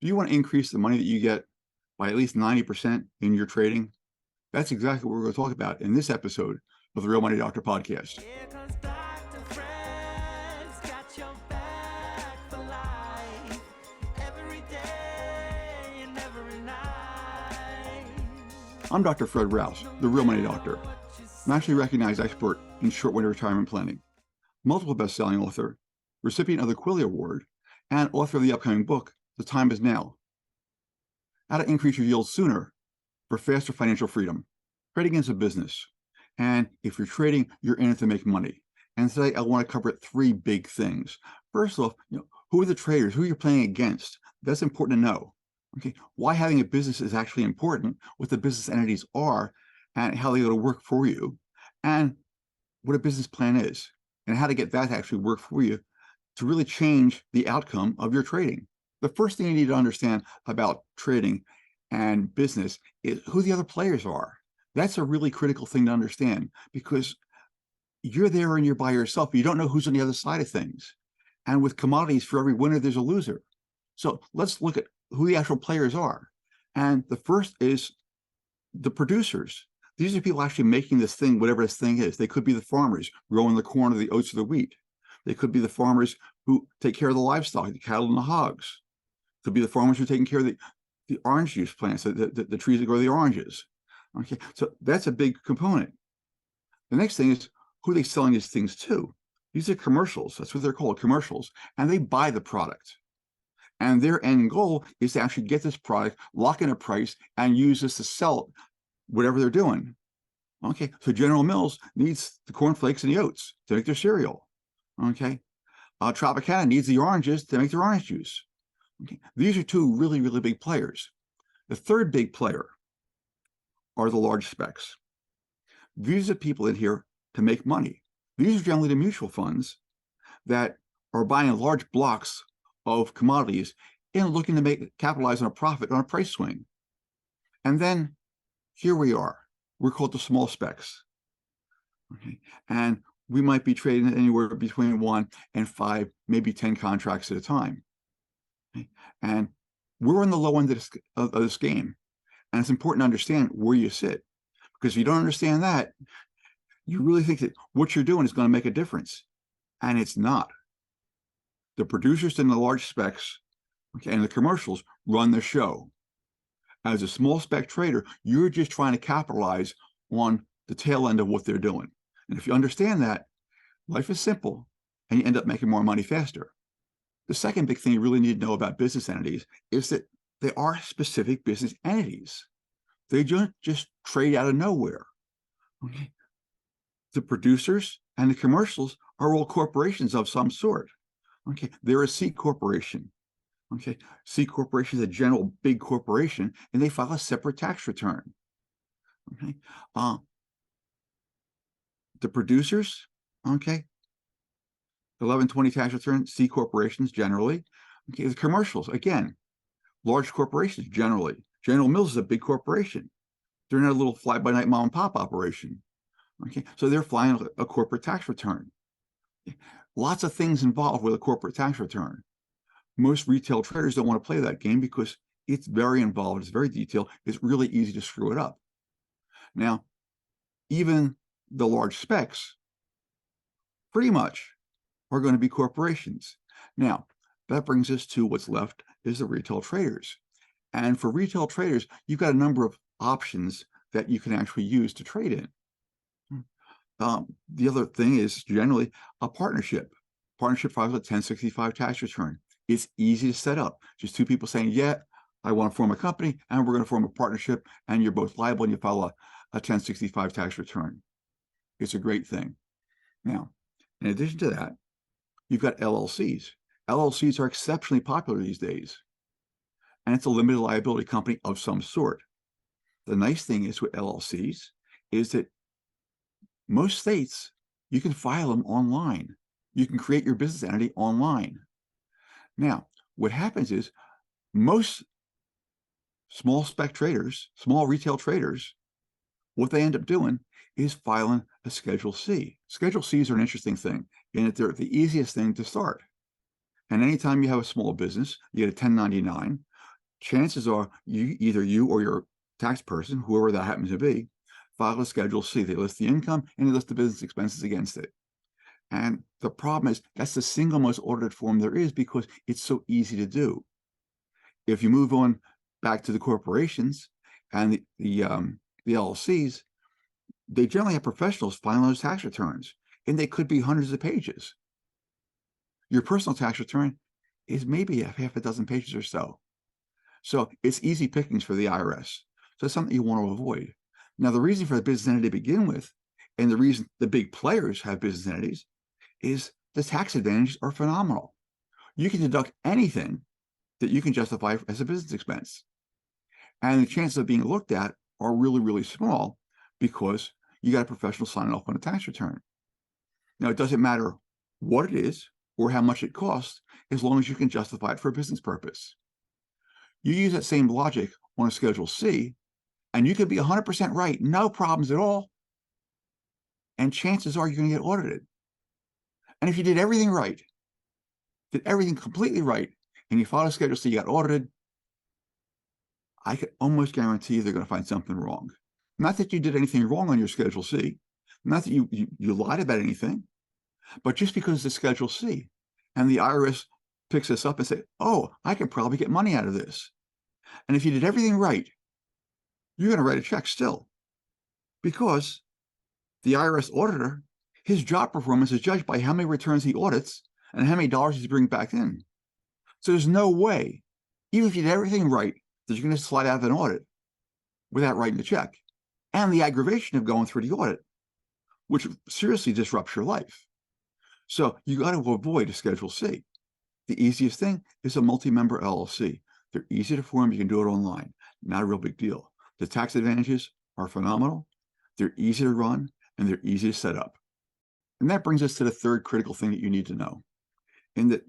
Do you want to increase the money that you get by at least 90% in your trading? That's exactly what we're going to talk about in this episode of the Real Money Doctor podcast. Here comes Dr. Fred's got your back for life, every day and every night. I'm Dr. Fred Rouse, the Real Money Doctor, nationally recognized expert in short-winter retirement planning, multiple best-selling author, recipient of the Quilly Award, and author of the upcoming book, The Time Is Now. How to increase your yield sooner for faster financial freedom. Trading is a business. And if you're trading, you're in it to make money. And today I want to cover three big things. First off, who are the traders? Who you're playing against? That's important to know. Okay, why having a business is actually important, what the business entities are, and how they go to work for you, and what a business plan is, and how to get that to actually work for you to really change the outcome of your trading. The first thing you need to understand about trading and business is who the other players are. That's a really critical thing to understand, because you're there and you're by yourself. You don't know who's on the other side of things. And with commodities, for every winner, there's a loser. So let's look at who the actual players are. And the first is the producers. These are people actually making this thing, whatever this thing is. They could be the farmers growing the corn or the oats or the wheat. They could be the farmers who take care of the livestock, the cattle and the hogs. Could be the farmers who are taking care of the orange juice plants, the trees that grow the oranges. Okay, so that's a big component. The next thing is who are they selling these things to? These are commercials. That's what they're called, commercials. And they buy the product. And their end goal is to actually get this product, lock in a price, and use this to sell whatever they're doing. Okay, so General Mills needs the cornflakes and the oats to make their cereal. Okay, Tropicana needs the oranges to make their orange juice. Okay, these are two really, really big players. The third big player are the large specs. These are people in here to make money. These are generally the mutual funds that are buying large blocks of commodities and looking to capitalize on a profit on a price swing. And then here we are. We're called the small specs. Okay, and we might be trading anywhere between 1 and 5, maybe 10 contracts at a time. Okay? And we're on the low end of this game. And it's important to understand where you sit, because if you don't understand that, you really think that what you're doing is going to make a difference. And it's not. The producers and the large specs, okay, and the commercials run the show. As a small spec trader, you're just trying to capitalize on the tail end of what they're doing. And if you understand that, life is simple and you end up making more money faster. The second big thing you really need to know about business entities is that they are specific business entities. They don't just trade out of nowhere. Okay? The producers and the commercials are all corporations of some sort. Okay, they're a C corporation. Okay, C corporation is a general big corporation, and they file a separate tax return. Okay, the producers, okay, 1120 tax return, C corporations generally. Okay, the commercials, again, large corporations generally. General Mills is a big corporation. They're not a little fly-by-night mom and pop operation. Okay, so they're filing a corporate tax return. Lots of things involved with a corporate tax return. Most retail traders don't want to play that game because it's very involved, it's very detailed, it's really easy to screw it up. Now, even the large specs pretty much are going to be corporations. Now, that brings us to what's left is the retail traders. And for retail traders, you've got a number of options that you can actually use to trade in. The other thing is generally a partnership. Partnership files a 1065 tax return. It's easy to set up. Just two people saying, yeah, I want to form a company and we're going to form a partnership, and you're both liable and you file a 1065 tax return. It's a great thing. Now, in addition to that, you've got LLCs. LLCs are exceptionally popular these days, and it's a limited liability company of some sort. The nice thing is with LLCs is that most states, you can file them online. You can create your business entity online. Now, what happens is most small spec traders, small retail traders, what they end up doing is filing a Schedule C. Schedule Cs are an interesting thing in that they're the easiest thing to start. And anytime you have a small business, you get a 1099. chances are either you or your tax person, whoever that happens to be, file a Schedule C. They list the income and they list the business expenses against it. And the problem is that's the single most audited form there is because it's so easy to do. If you move on back to the corporations and the LLCs, they generally have professionals filing those tax returns, and they could be hundreds of pages. Your personal tax return is maybe half a dozen pages or so. So it's easy pickings for the IRS. So it's something you want to avoid. Now, the reason for the business entity to begin with, and the reason the big players have business entities, is the tax advantages are phenomenal. You can deduct anything that you can justify as a business expense. And the chances of being looked at are really, really small because you got a professional signing off on a tax return. Now, it doesn't matter what it is or how much it costs, as long as you can justify it for a business purpose. You use that same logic on a Schedule C, and you could be 100% right, no problems at all. And chances are you're going to get audited. And if you did everything right, did everything completely right, and you filed a Schedule C, you got audited, I could almost guarantee they're going to find something wrong. Not that you did anything wrong on your Schedule C, not that you lied about anything, but just because it's Schedule C, and the IRS picks this up and say, oh, I can probably get money out of this. And if you did everything right, you're going to write a check still, because the IRS auditor, his job performance is judged by how many returns he audits and how many dollars he's bringing back in. So there's no way, even if you did everything right, that you're going to slide out of an audit without writing the check. And the aggravation of going through the audit, which seriously disrupts your life. So you got to avoid a Schedule C. The easiest thing is a multi-member LLC. They're easy to form. You can do it online. Not a real big deal. The tax advantages are phenomenal. They're easy to run, and they're easy to set up. And that brings us to the third critical thing that you need to know, in that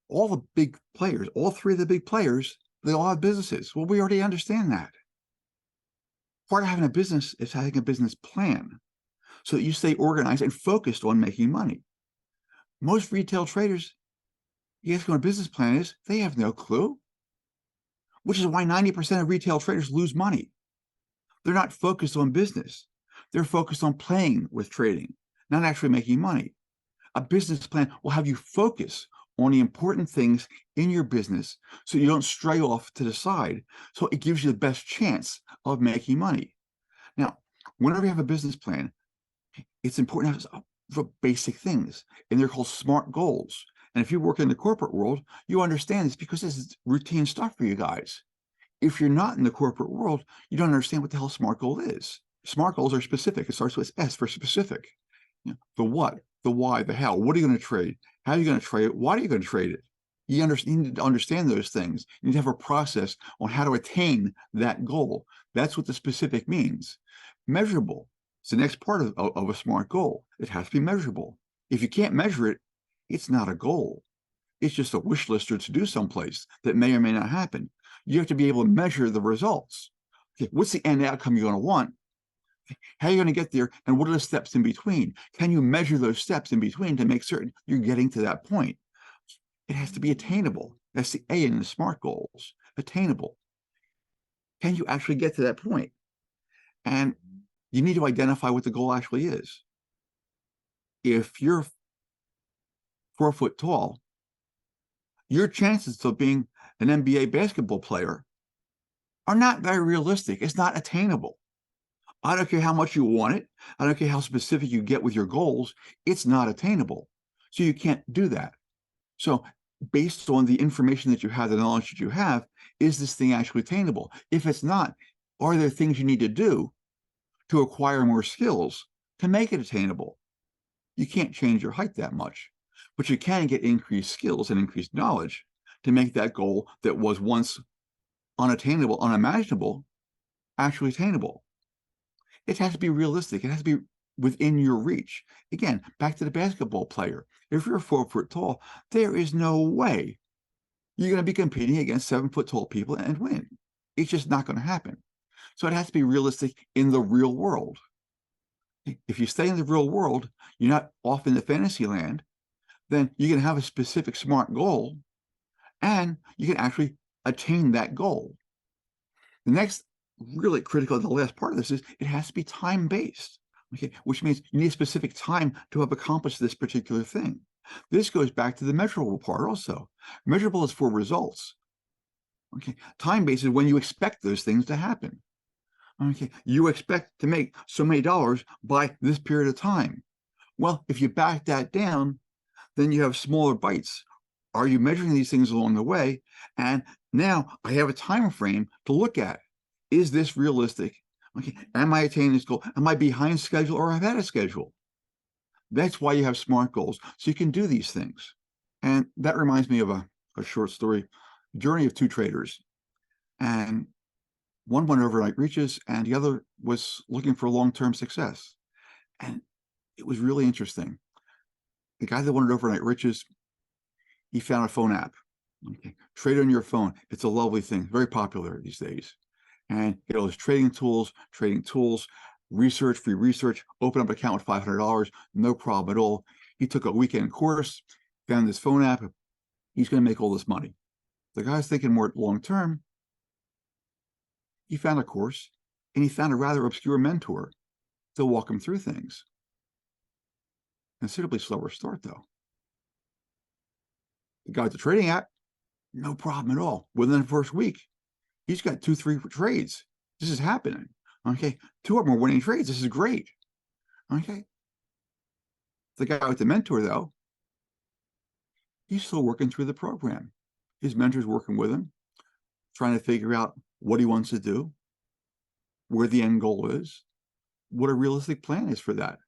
all the big players, all three of the big players, they all have businesses. Well, we already understand that. Part of having a business is having a business plan so that you stay organized and focused on making money. Most retail traders, you ask them what a business plan is, they have no clue, which is why 90% of retail traders lose money. They're not focused on business. They're focused on playing with trading, not actually making money. A business plan will have you focus on the important things in your business so you don't stray off to the side. So it gives you the best chance of making money. Now, whenever you have a business plan, it's important to have the basic things, and they're called SMART goals. And if you work in the corporate world, you understand this because this is routine stuff for you guys. If you're not in the corporate world, you don't understand what the hell SMART goal is. SMART goals are specific. It starts with S for specific. You know, the what, the why, the how. What are you going to trade? How are you going to trade it? Why are you going to trade it? You need to understand those things. You need to have a process on how to attain that goal. That's what the specific means. Measurable. It's the next part of a SMART goal. It has to be measurable. If you can't measure it, it's not a goal. It's just a wish lister to do someplace that may or may not happen. You have to be able to measure the results. Okay, what's the end outcome you're going to want? How are you going to get there? And what are the steps in between? Can you measure those steps in between to make certain you're getting to that point? It has to be attainable. That's the A in the SMART goals. Attainable. Can you actually get to that point? And you need to identify what the goal actually is. If you're 4 foot tall, your chances of being an NBA basketball player are not very realistic. It's not attainable. I don't care how much you want it. I don't care how specific you get with your goals. It's not attainable. So you can't do that. So based on the information that you have, the knowledge that you have, is this thing actually attainable? If it's not, are there things you need to do to acquire more skills to make it attainable? You can't change your height that much, but you can get increased skills and increased knowledge to make that goal that was once unattainable, unimaginable, actually attainable. It has to be realistic. It has to be within your reach. Again, back to the basketball player. If you're 4 foot tall, there is no way you're going to be competing against 7 foot tall people and win. It's just not going to happen. So it has to be realistic in the real world. If you stay in the real world, you're not off in the fantasy land, then you can have a specific SMART goal and you can actually attain that goal. The next really critical, the last part of this is it has to be time-based, okay, which means you need a specific time to have accomplished this particular thing. This goes back to the measurable part also. Measurable is for results. Okay, time-based is when you expect those things to happen. Okay, you expect to make so many dollars by this period of time. Well, if you back that down, then you have smaller bites. Are you measuring these things along the way? And now I have a time frame to look at. Is this realistic? Okay, am I attaining this goal? Am I behind schedule or ahead of schedule? That's why you have SMART goals, so you can do these things. And that reminds me of a short story, journey of two traders. And one went overnight reaches and the other was looking for long-term success. And it was really interesting. The guy that wanted overnight riches, he found a phone app. Okay, trade on your phone. It's a lovely thing, very popular these days. And you know, there's trading tools, research, free research, open up an account with $500, no problem at all. He took a weekend course, found this phone app. He's going to make all this money. The guy's thinking more long-term. He found a course and he found a rather obscure mentor to walk him through things. Considerably slower start though. The guy with the trading app, no problem at all. Within the first week, he's got 2-3 trades. This is happening. Okay, 2 of them are winning trades. This is great. Okay. The guy with the mentor though, he's still working through the program. His mentor's working with him, trying to figure out what he wants to do, where the end goal is, what a realistic plan is for that.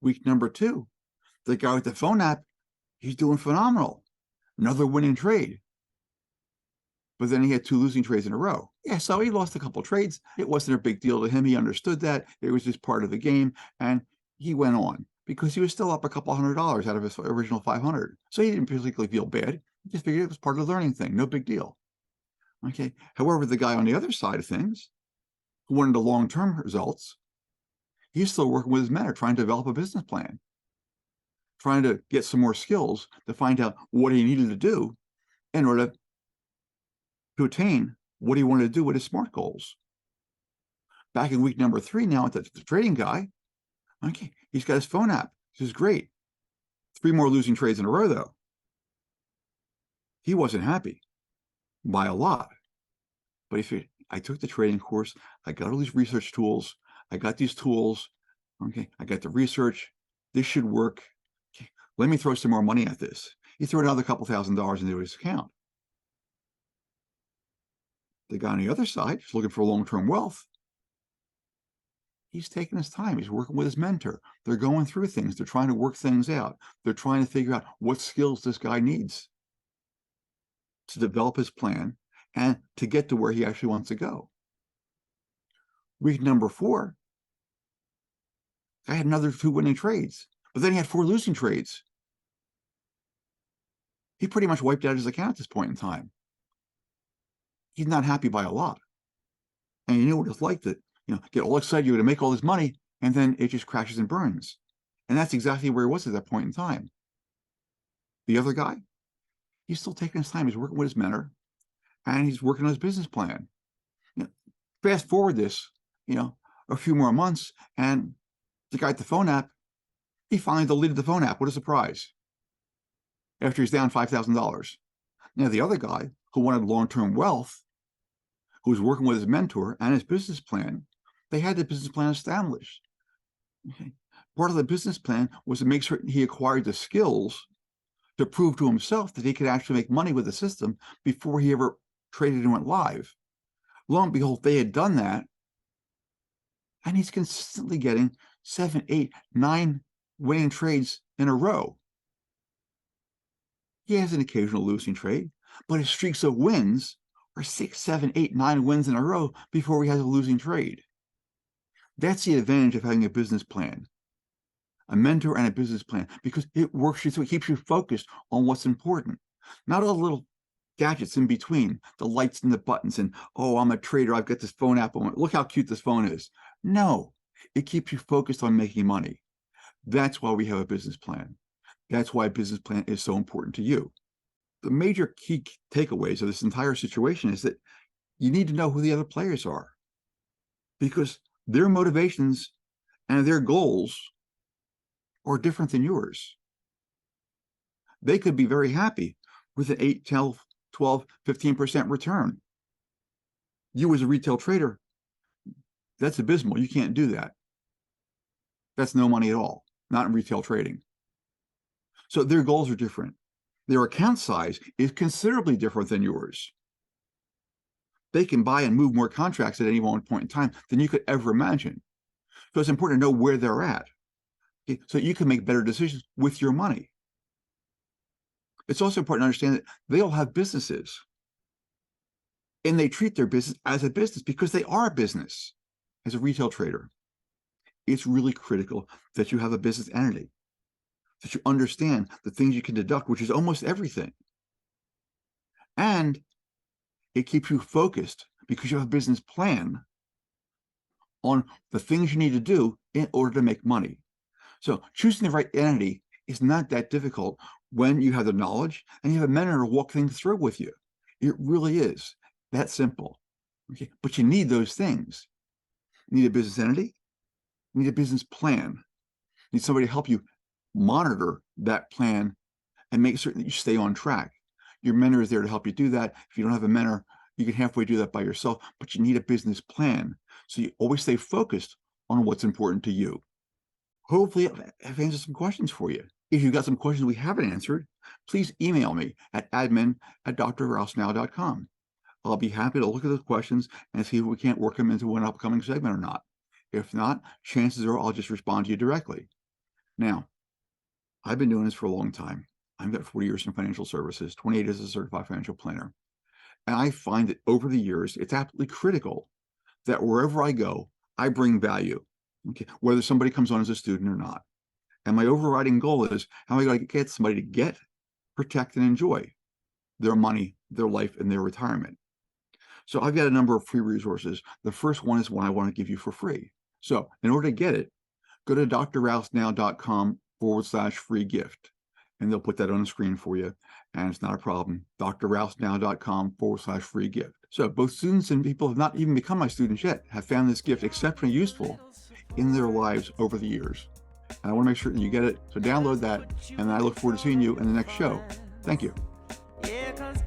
Week number 2, the guy with the phone app, he's doing phenomenal. Another winning trade. But then he had 2 losing trades in a row. Yeah, so he lost a couple trades. It wasn't a big deal to him. He understood that. It was just part of the game. And he went on because he was still up a couple $100 out of his original 500. So he didn't particularly feel bad. He just figured it was part of the learning thing. No big deal. Okay. However, the guy on the other side of things, who wanted the long-term results, he's still working with his mentor, trying to develop a business plan, trying to get some more skills to find out what he needed to do in order to attain what he wanted to do with his SMART goals. Back in week number 3 now, the trading guy, okay, he's got his phone app. This is great. 3 more losing trades in a row, though. He wasn't happy by a lot. But he figured, I took the trading course. I got all these research tools. I got these tools. Okay, I got the research. This should work. Okay, let me throw some more money at this. He threw another couple $1,000s into his account. The guy on the other side is looking for long-term wealth. He's taking his time. He's working with his mentor. They're going through things. They're trying to work things out. They're trying to figure out what skills this guy needs to develop his plan and to get to where he actually wants to go. Week number 4, I had another 2 winning trades, but then he had 4 losing trades. He pretty much wiped out his account at this point in time. He's not happy by a lot. And you know what it's like to, get all excited, you're going to make all this money, and then it just crashes and burns. And that's exactly where he was at that point in time. The other guy, he's still taking his time. He's working with his mentor, and he's working on his business plan. Fast forward this, a few more months, and the guy at the phone app, he finally deleted the phone app. What a surprise. After he's down $5,000. Now, the other guy who wanted long-term wealth, who was working with his mentor and his business plan, they had the business plan established. Okay. Part of the business plan was to make certain he acquired the skills to prove to himself that he could actually make money with the system before he ever traded and went live. Lo and behold, they had done that, and he's consistently getting 7, 8, 9 winning trades in a row. He has an occasional losing trade, but his streaks of wins are 6, 7, 8, 9 wins in a row before he has a losing trade. That's the advantage of having a business plan, a mentor and a business plan, because it works you through. It keeps you focused on what's important, not all the little gadgets in between, the lights and the buttons, and, oh, I'm a trader, I've got this phone app on. Look how cute this phone is. No, it keeps you focused on making money. That's why we have a business plan. That's why a business plan is so important to you. The major key takeaways of this entire situation is that you need to know who the other players are, because their motivations and their goals are different than yours. They could be very happy with an 8, 12, 15% return. You as a retail trader, that's abysmal. You can't do that. That's no money at all, not in retail trading. So their goals are different. Their account size is considerably different than yours. They can buy and move more contracts at any one point in time than you could ever imagine. So it's important to know where they're at, okay, so you can make better decisions with your money. It's also important to understand that they all have businesses, and they treat their business as a business because they are a business. As a retail trader, it's really critical that you have a business entity, that you understand the things you can deduct, which is almost everything. And it keeps you focused because you have a business plan on the things you need to do in order to make money. So choosing the right entity is not that difficult when you have the knowledge and you have a mentor to walk things through with you. It really is that simple. Okay, but you need those things. You need a business entity. You need a business plan. You need somebody to help you monitor that plan and make certain that you stay on track. Your mentor is there to help you do that. If you don't have a mentor, you can halfway do that by yourself, but you need a business plan. So you always stay focused on what's important to you. Hopefully I've answered some questions for you. If you've got some questions we haven't answered, please email me at admin@drrousenow.com. I'll be happy to look at those questions and see if we can't work them into an upcoming segment or not. If not, chances are I'll just respond to you directly. Now, I've been doing this for a long time. I've got 40 years in financial services, 28 as a certified financial planner. And I find that over the years, it's absolutely critical that wherever I go, I bring value, okay, whether somebody comes on as a student or not. And my overriding goal is how am I going to get somebody to get, protect, and enjoy their money, their life, and their retirement. So I've got a number of free resources. The first one is one I want to give you for free. So in order to get it, go to drrousenow.com/free gift. And they'll put that on the screen for you. And it's not a problem. drrousenow.com/free gift. So both students and people who have not even become my students yet have found this gift exceptionally useful in their lives over the years. And I want to make sure that you get it. So download that. And I look forward to seeing you in the next show. Thank you. Yeah, 'cause